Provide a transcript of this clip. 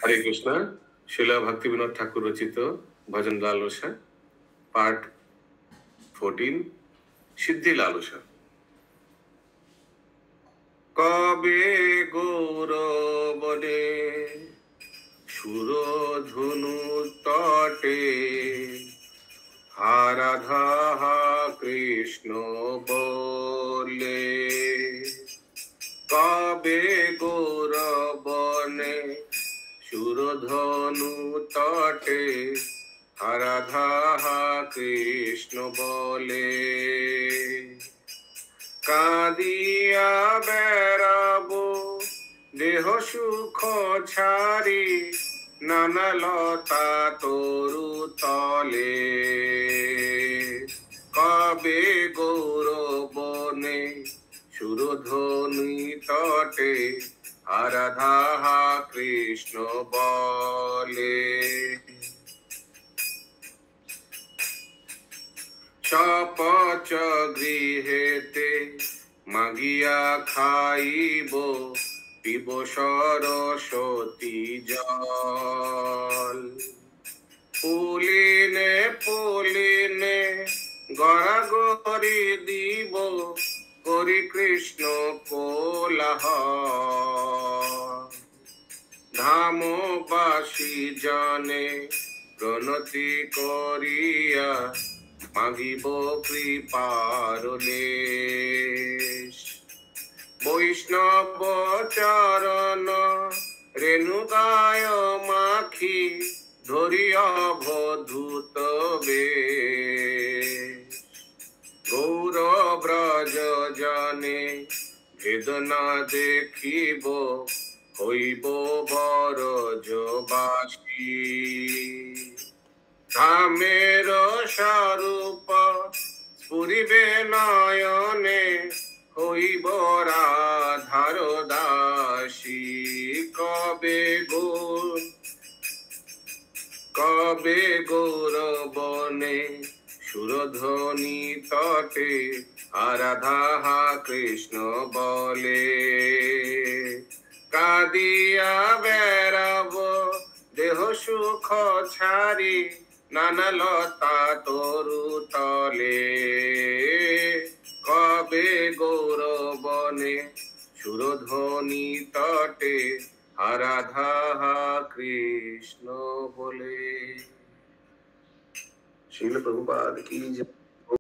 হরে কৃষ্ণ। শিলা ভক্তি বিনোদ ঠাকুর রচিত ভজন লালসা, পার্ট 14, সিদ্ধি লালসা। কবে গৌরবনে সুরধনু তটে আরাধা কৃষ্ণ বলে, কবে গৌরবনে সুরধনু তটে আরাধা কৃষ্ণ বলে, কাঁদিয়া বেড়াবো দেহ সুখ ছাড়ি নানা লতা তরু তলে, কবে গৌরবনে সুরধনু তটে আরাধা কৃষ্ণ বলে, সপচ গৃহেতে মাগিয়া খাইব পিব সরস্বতী জল, পুলিনে পুলিনে গড়াগড়ি দিব করি কৃষ্ণ কোলাহল, ধামবাসী জনে প্রণতি করিয়া মাগিব কৃপার লেশ, বৈষ্ণব চরণ রেণুকায় মাখি ধরিয়া অবধূত বেশ, গৌর ব্রজ জনে বেদনা দেখিব হইব বরজবাসী, ধামের স্বরূপ স্ফুরিবে নয়নে হইব রাধার দাসী, কবে গৌরবনে সুরধনি তটে আরাধা কৃষ্ণ বলে, কাঁদিয়া বেড়াব দেহ সুখ ছাড়ি নানা লতা তরু তলে, কবে গৌরবনে সুরধনি তটে আরাধা কৃষ্ণ বলে। শিল প্রভুপাদ কি জয়।